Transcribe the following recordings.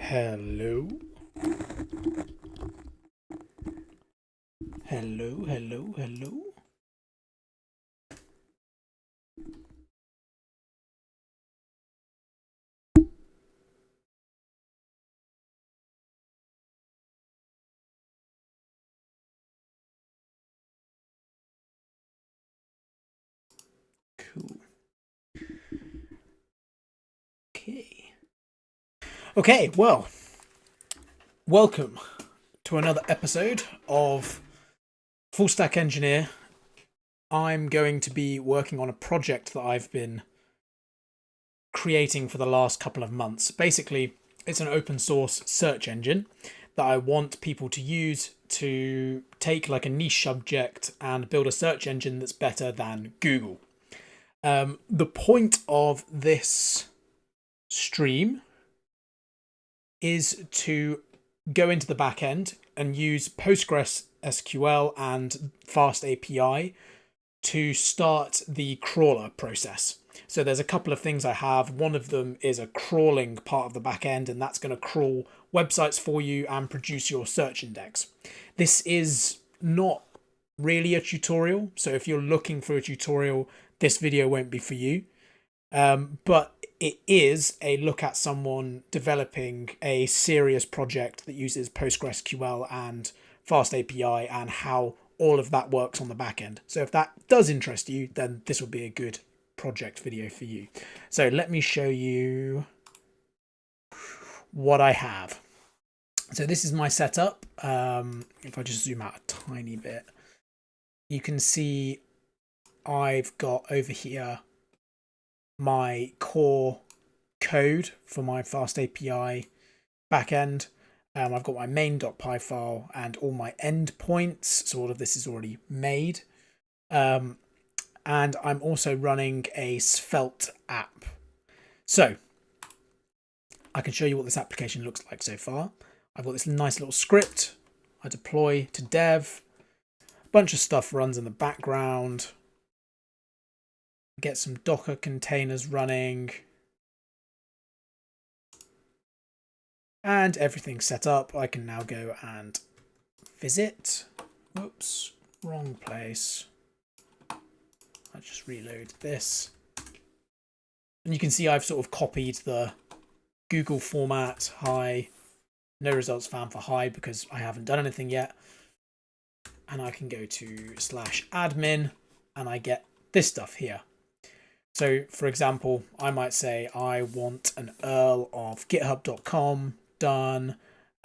Hello. Hello, hello, hello. Cool. Okay, well, welcome to another episode of Full Stack Engineer. I'm going to be working on a project that I've been creating for the last couple of months. Basically, it's an open source search engine that I want people to use to take like a niche subject and build a search engine that's better than Google. The point of this stream is to go into the backend and use PostgreSQL and FastAPI to start the crawler process. So there's a couple of things I have. One of them is a crawling part of the backend, and that's going to crawl websites for you and produce your search index. This is not really a tutorial, so if you're looking for a tutorial, this video won't be for you. But it is a look at someone developing a serious project that uses PostgreSQL and FastAPI and how all of that works on the back end. So if that does interest you, then this will be a good project video for you. So let me show you what I have. So this is my setup. If I just zoom out a tiny bit, you can see I've got over here my core code for my FastAPI backend. I've got my main.py file and all my endpoints. So all of this is already made. And I'm also running a Svelte app. So I can show you what this application looks like so far. I've got this nice little script. I deploy to dev. A bunch of stuff runs in the background. Get some Docker containers running. And everything's set up. I can now go and visit. Whoops, wrong place. I just reload this. And you can see I've sort of copied the Google format. Hi. No results found for hi because I haven't done anything yet. And I can go to /admin and I get this stuff here. So, for example, I might say I want an URL of github.com done,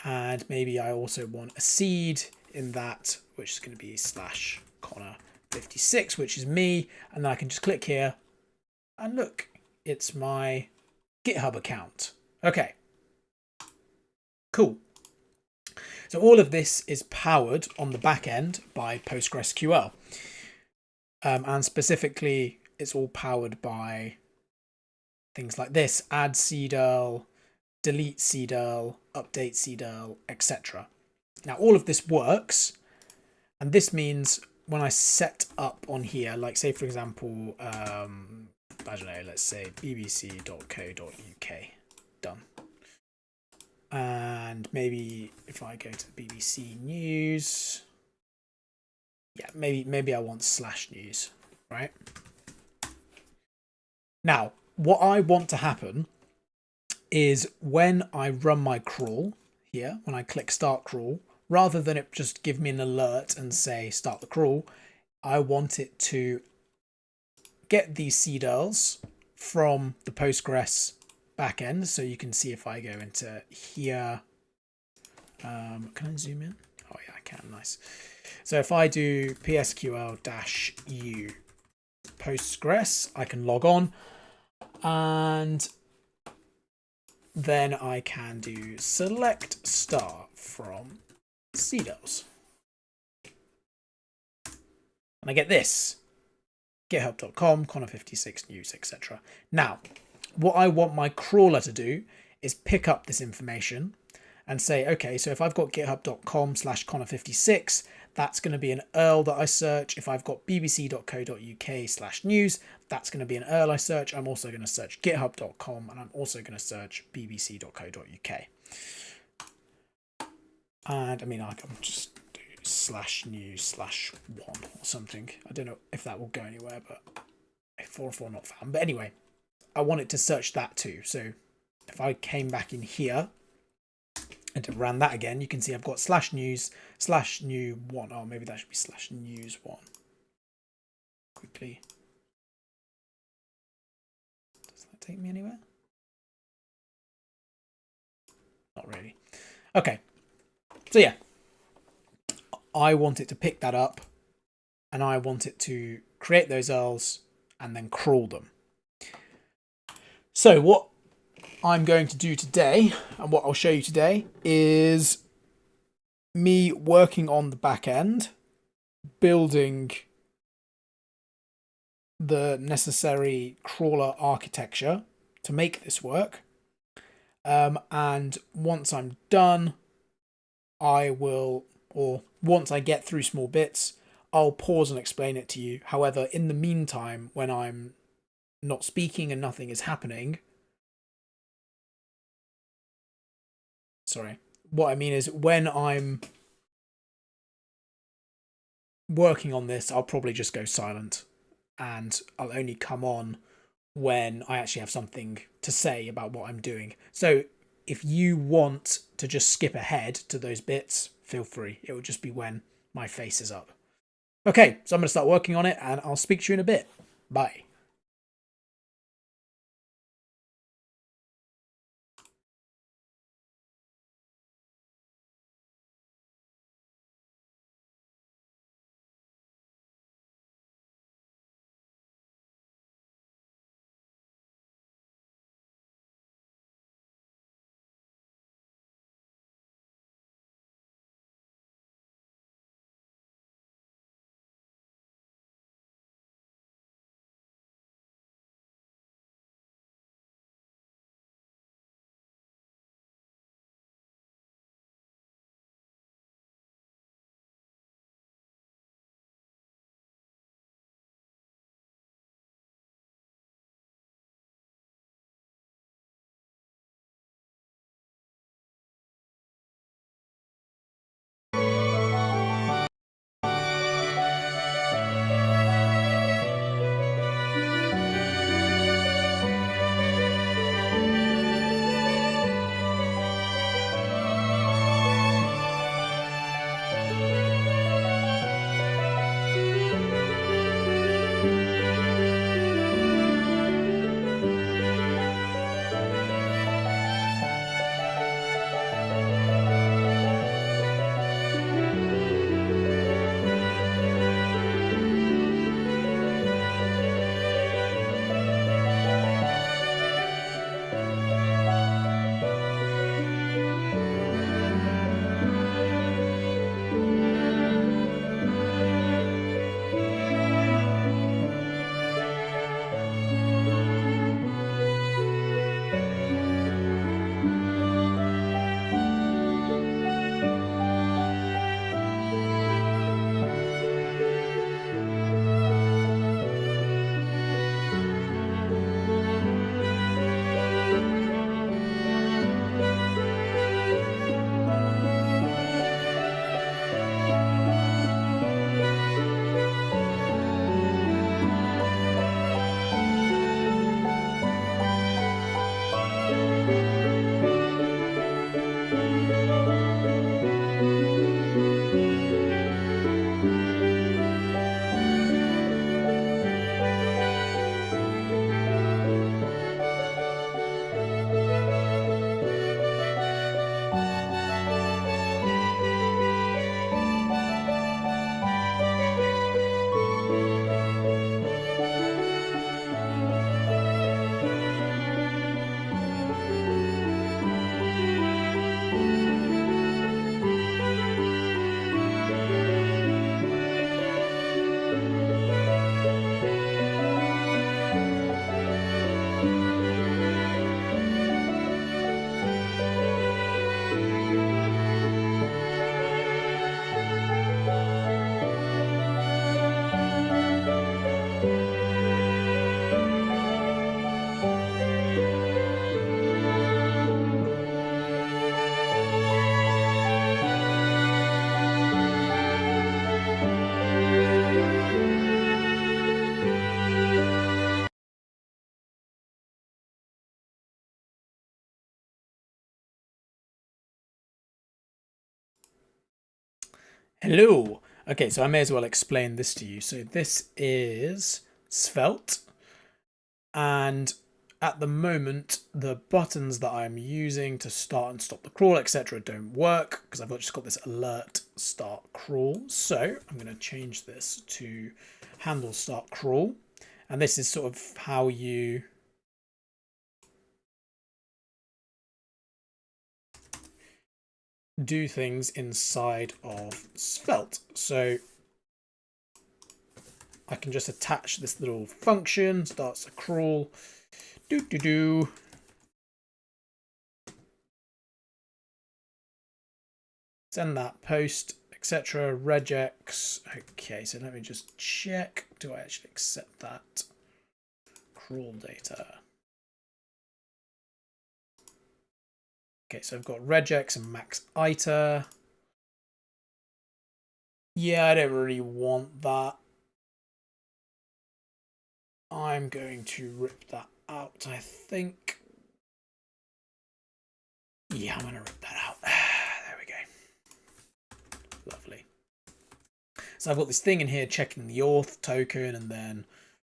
and maybe I also want a seed in that, which is going to be /Connor56, which is me, and then I can just click here, and look, it's my GitHub account. Okay, cool. So all of this is powered on the back end by PostgreSQL, and specifically, it's all powered by things like this: add CDL, delete CDL, update CDL, etc. Now, all of this works, and this means when I set up on here, like say, for example, I don't know, let's say bbc.co.uk, done. And maybe if I go to BBC News, yeah, maybe I want /news, right? Now, what I want to happen is when I run my crawl here, when I click start crawl, rather than it just give me an alert and say start the crawl, I want it to get these CDLs from the Postgres backend. So you can see if I go into here, can I zoom in? Oh yeah, I can, nice. So if I do psql-u Postgres, I can log on. And then I can do select star from CDLs. And I get this. github.com, Connor56 news, etc. Now, what I want my crawler to do is pick up this information and say, okay, so if I've got github.com/Connor56, that's going to be an URL that I search. If I've got bbc.co.uk/news, that's going to be an URL I search. I'm also going to search github.com and I'm also going to search bbc.co.uk. And I mean, I can just do /new/1 or something. I don't know if that will go anywhere, but 404 not found. But anyway, I want it to search that too. So if I came back in here and ran that again, you can see I've got /news/new1. Oh, maybe that should be /news1. Quickly. Does that take me anywhere? Not really. Okay. So yeah, I want it to pick that up and I want it to create those URLs and then crawl them. So what I'm going to do today and what I'll show you today is me working on the back end, building the necessary crawler architecture to make this work. And once I'm done, once I get through small bits, I'll pause and explain it to you. However, in the meantime, when I'm not speaking and nothing is happening, what I mean is when I'm working on this, I'll probably just go silent and I'll only come on when I actually have something to say about what I'm doing. So if you want to just skip ahead to those bits, feel free. It will just be when my face is up. Okay, so I'm going to start working on it and I'll speak to you in a bit. Bye. Hello. Okay, so I may as well explain this to you. So this is Svelte, and at the moment the buttons that I'm using to start and stop the crawl, etc., don't work because I've just got this alert start crawl. So I'm going to change this to handle start crawl, and this is sort of how you do things inside of Svelte. So I can just attach this little function, starts a crawl, send that post, etc. regex. Okay, so let me just check. Do I actually accept that? Crawl data. Okay, so I've got regex and max iter. Yeah, I don't really want that. I'm going to rip that out, I think. Yeah, I'm going to rip that out. There we go. Lovely. So I've got this thing in here checking the auth token and then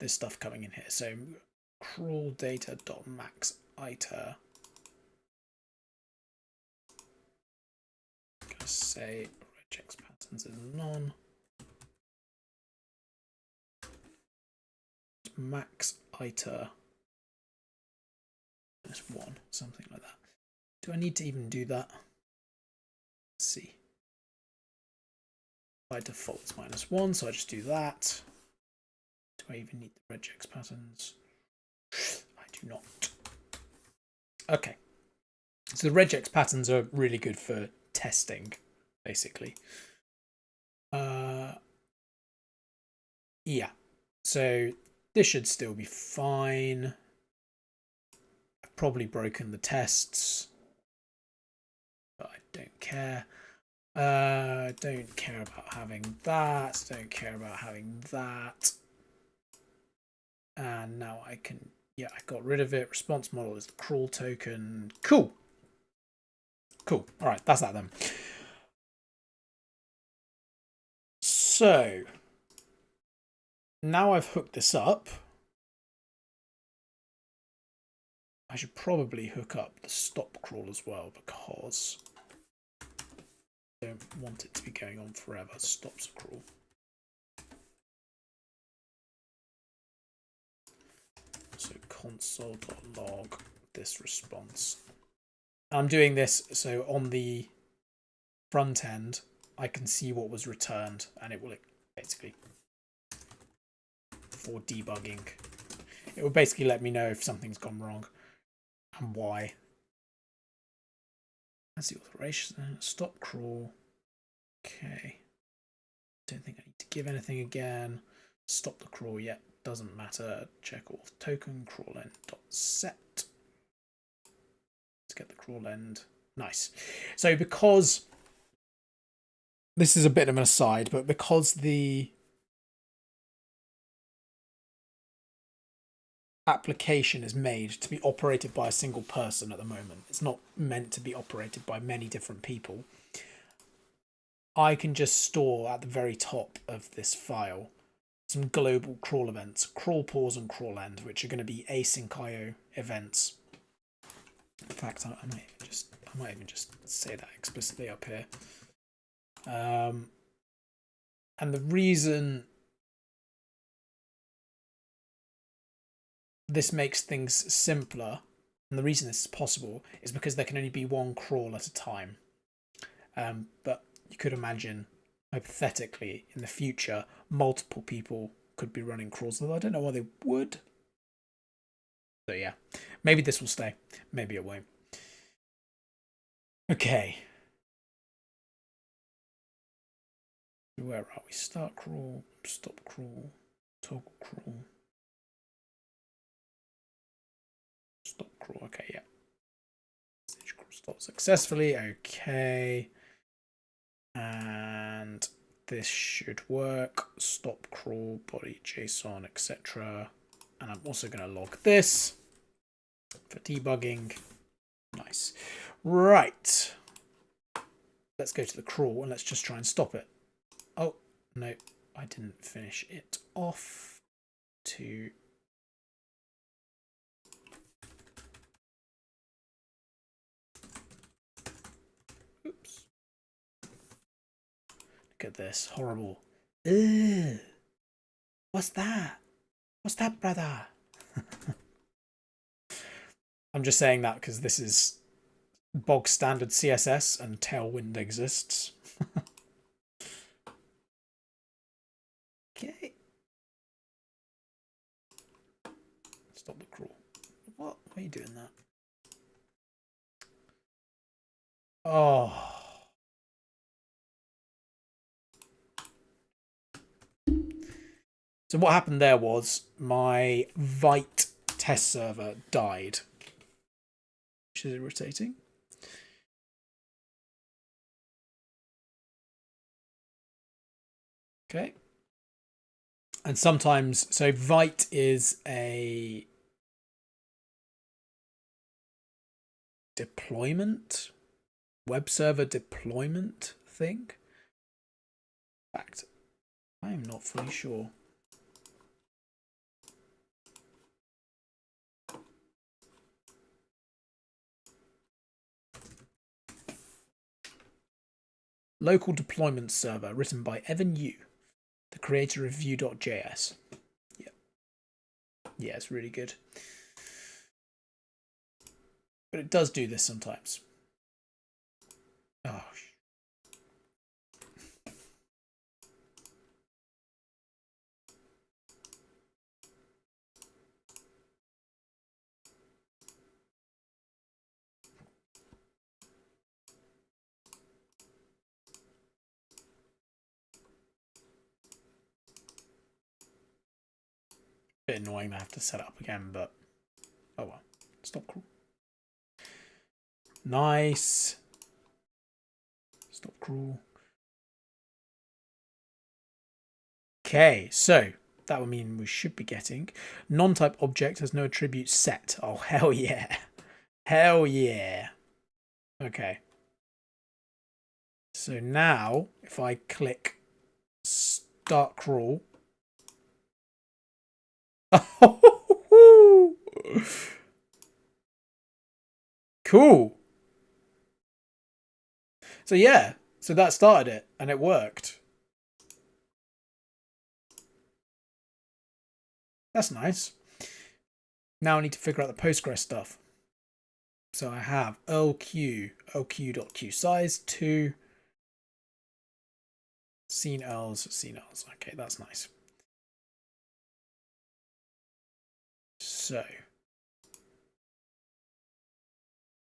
this stuff coming in here. So crawl data.max iter. I'm going to say regex patterns is none. Max iter -1, something like that. Do I need to even do that? Let's see. By default it's -1, so I just do that. Do I even need the regex patterns? I do not. Okay. So the regex patterns are really good for testing, basically. Yeah. So this should still be fine. I've probably broken the tests, but I don't care. Don't care about having that. Don't care about having that. And now I can, yeah, I got rid of it. Response model is the crawl token. Cool. Cool. All right, that's that then. So now I've hooked this up, I should probably hook up the stop crawl as well because I don't want it to be going on forever. Stops a crawl. So console.log this response. I'm doing this so on the front end I can see what was returned and it will basically, for debugging, it will basically let me know if something's gone wrong and why. That's the authorization. Stop crawl. Okay. Don't think I need to give anything again. Stop the crawl yet. Doesn't matter. Check auth token crawl end dot set. Let's get the crawl end. Nice. So because this is a bit of an aside, but because the application is made to be operated by a single person at the moment, it's not meant to be operated by many different people, I can just store at the very top of this file some global crawl events, crawl pause and crawl end, which are going to be async IO events. In fact, I might even just say that explicitly up here. And the reason this makes things simpler, and the reason this is possible, is because there can only be one crawl at a time. But you could imagine, hypothetically, in the future, multiple people could be running crawls, although I don't know why they would. So yeah, maybe this will stay, maybe it won't. Okay. Where are we? Start crawl, stop crawl, toggle crawl, stop crawl. Okay, yeah. Stage crawl stopped successfully. Okay. And this should work. Stop crawl, body JSON, etc. And I'm also going to log this for debugging. Nice. Right. Let's go to the crawl and let's just try and stop it. No, I didn't finish it off to... Oops. Look at this, horrible. Ugh. What's that? What's that, brother? I'm just saying that because this is bog standard CSS and Tailwind exists. Okay. Stop the crawl. What? Why are you doing that? Oh. So what happened there was my Vite test server died. Which is irritating. Okay. And sometimes, so Vite is a deployment, web server deployment thing. In fact, I am not fully sure. Local deployment server written by Evan Yu, the creator of Vue.js. Yeah. Yeah, it's really good. But it does do this sometimes. Oh, bit annoying to have to set up again, but oh well. Stop crawl. Nice. Stop crawl. Okay, so that would mean we should be getting non-type object has no attribute set. Oh, hell yeah. Hell yeah. Okay. So now if I click start crawl. Cool. So yeah, so that started it and it worked. That's nice. Now I need to figure out the Postgres stuff. So I have lq.qsize 2 scene els. Okay, that's nice. So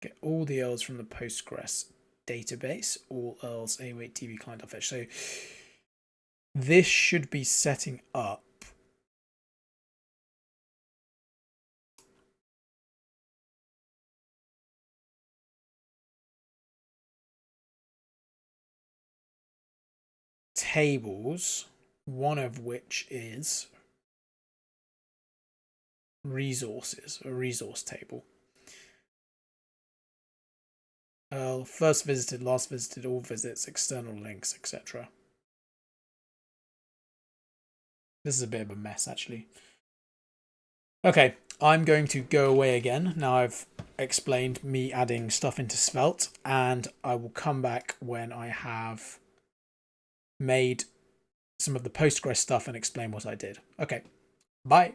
get all the els from the Postgres database, all els await db client.fetch. So this should be setting up tables, one of which is resources, a resource table. First visited, last visited, all visits, external links, etc. This is a bit of a mess, actually. Okay, I'm going to go away again. Now I've explained me adding stuff into Svelte, and I will come back when I have made some of the Postgres stuff and explain what I did. Okay, bye.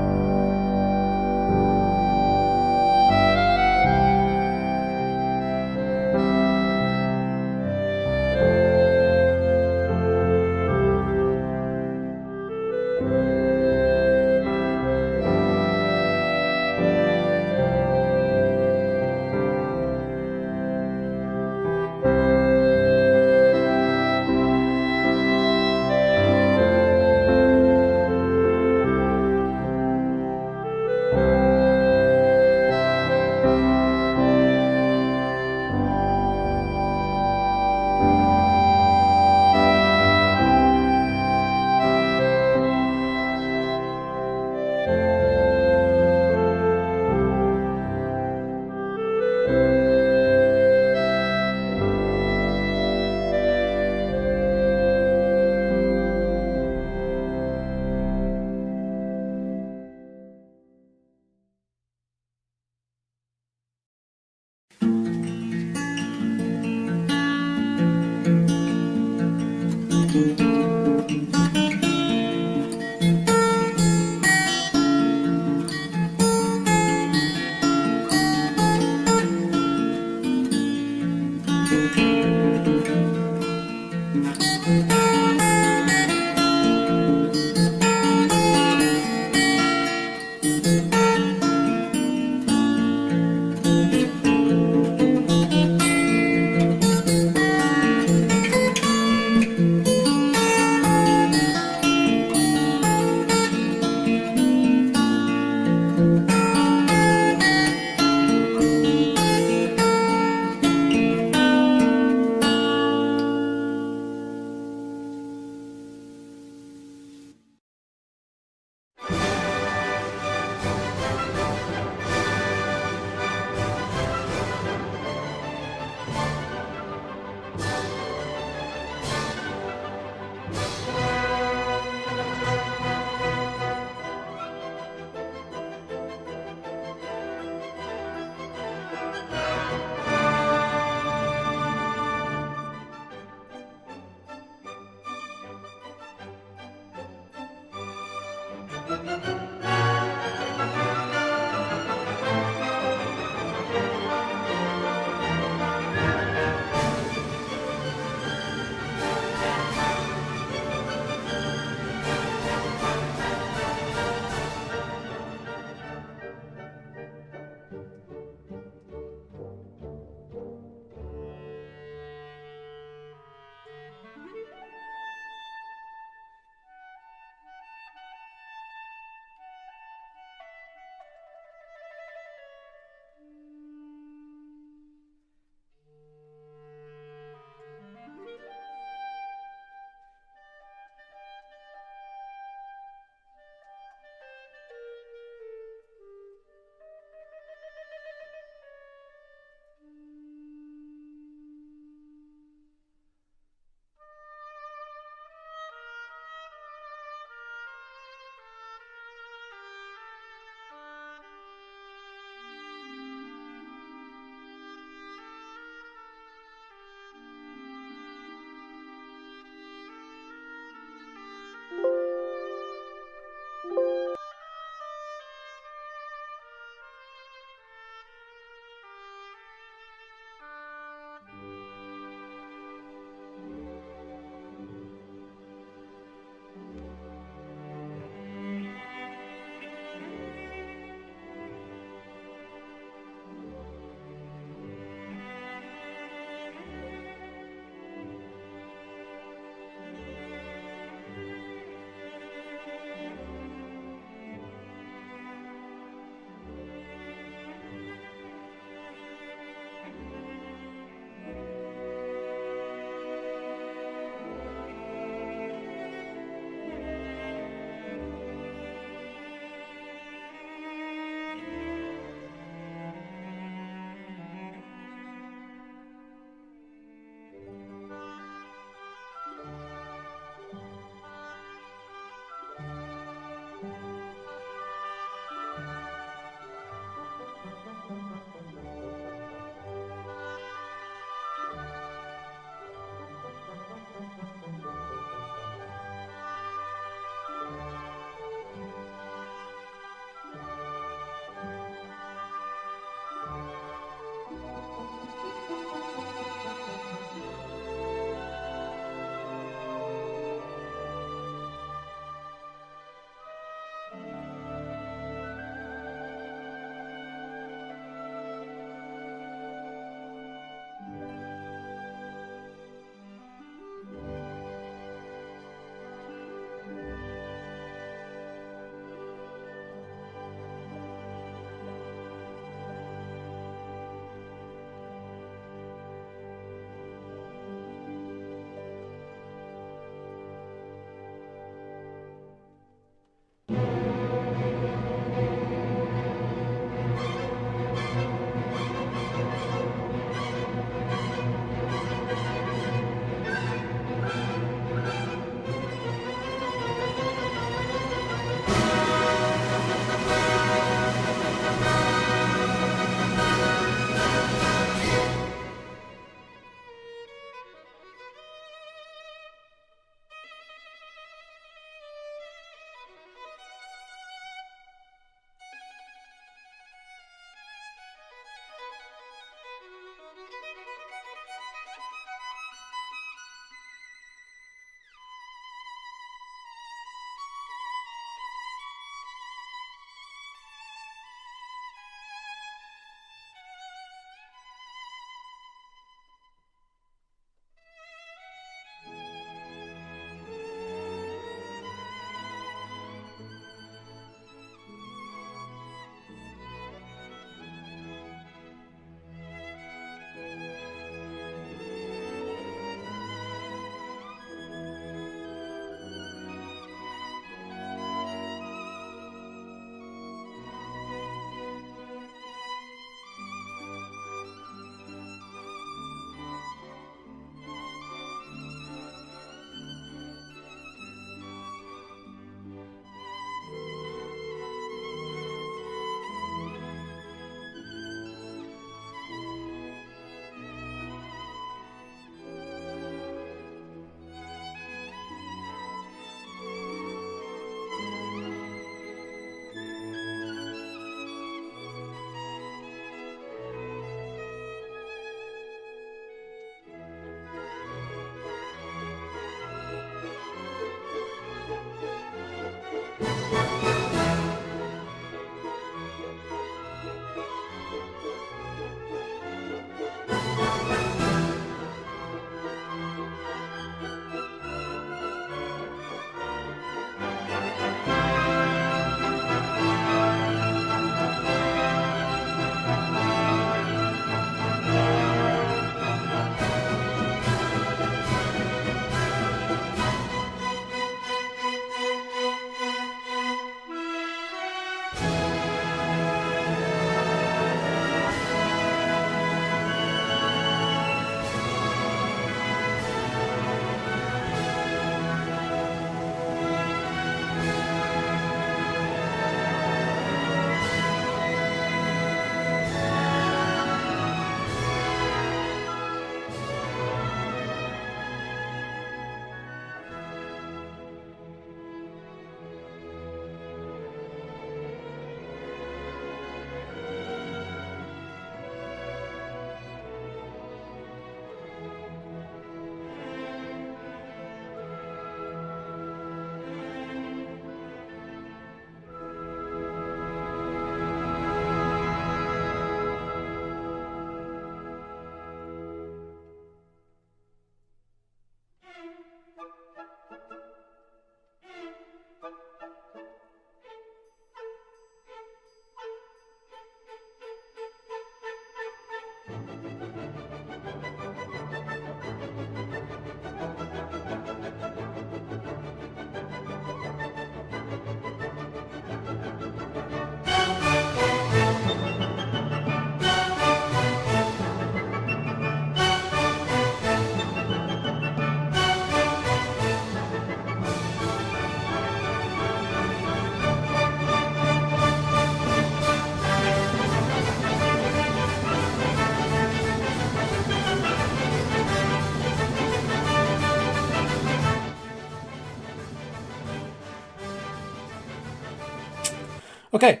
Okay,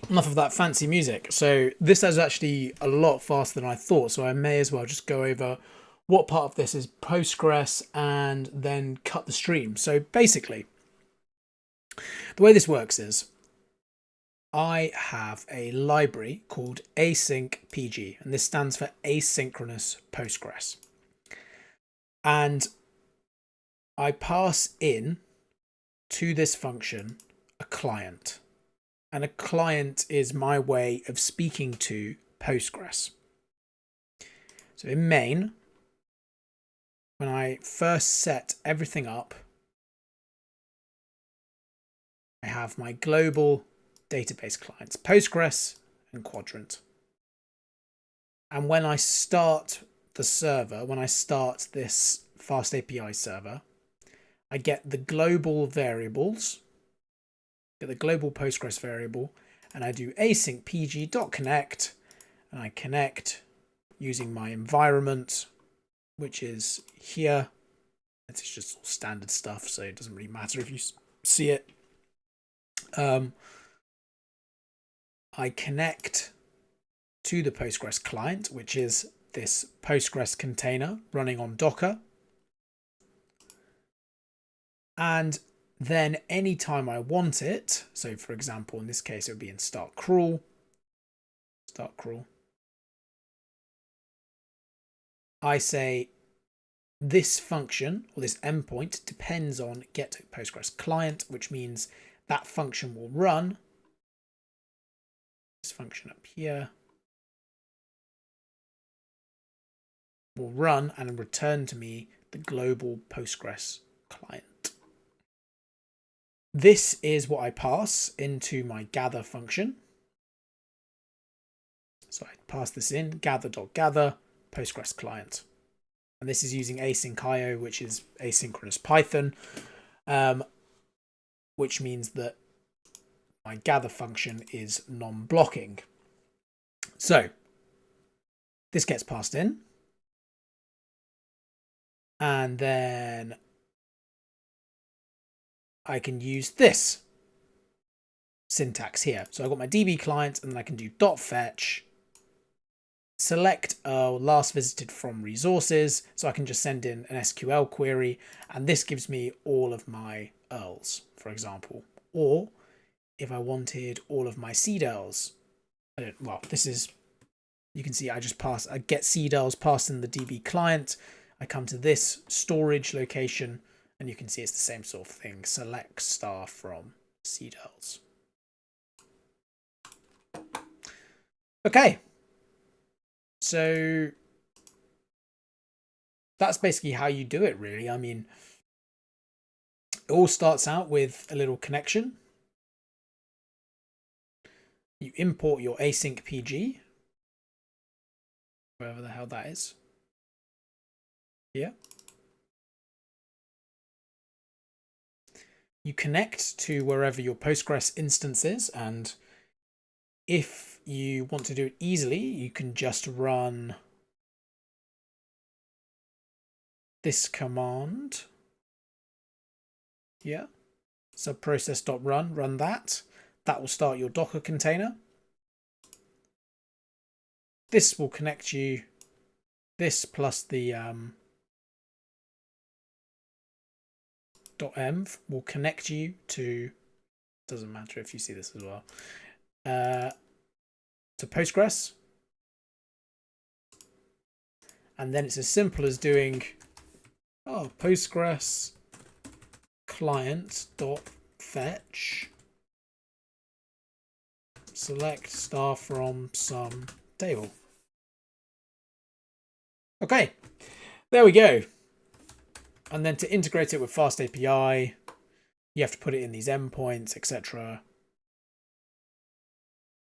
enough of that fancy music. So this is actually a lot faster than I thought, so I may as well just go over what part of this is Postgres and then cut the stream. So basically, the way this works is I have a library called async PG, and this stands for asynchronous Postgres. And I pass in to this function a client. And a client is my way of speaking to Postgres. So in main, when I first set everything up, I have my global database clients, Postgres and Quadrant. And when I start the server, when I start this FastAPI server, I get the global variables, get the global Postgres variable, and I do async pg.connect, and I connect using my environment, which is here. It's just all standard stuff, so it doesn't really matter if you see it. I connect to the Postgres client, which is this Postgres container running on Docker. And then anytime I want it, so for example, in this case, it would be in start crawl, I say this function or this endpoint depends on get Postgres client, which means that function will run. This function up here will run and return to me the global Postgres client. This is what I pass into my gather function. So I pass this in, gather.gather, Postgres client. And this is using async.io, which is asynchronous Python, which means that my gather function is non-blocking. So this gets passed in. And then I can use this syntax here. So I've got my DB client, and then I can do .fetch, select last visited from resources. So I can just send in an SQL query, and this gives me all of my URLs, for example. Or if I wanted all of my CDLs, well, this is, you can see I get CDLs passed in the DB client. I come to this storage location, and you can see it's the same sort of thing. Select star from CDLs. Okay. So that's basically how you do it, really. I mean, it all starts out with a little connection. You import your async PG, wherever the hell that is. Here. You connect to wherever your Postgres instance is, and if you want to do it easily, you can just run this command. Yeah. Subprocess.run, run that. That will start your Docker container. This will connect you, this plus the .env will connect you to, doesn't matter if you see this as well, to Postgres. And then it's as simple as doing Postgres client.fetch select star from some table. Okay, there we go. And then to integrate it with FastAPI, you have to put it in these endpoints, etc.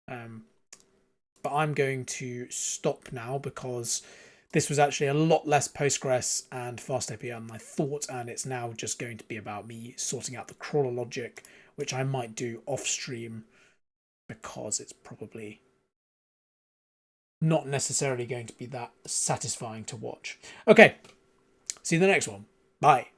But I'm going to stop now because this was actually a lot less Postgres and FastAPI than I thought, and it's now just going to be about me sorting out the crawler logic, which I might do off stream because it's probably not necessarily going to be that satisfying to watch. Okay, see you in the next one. Bye.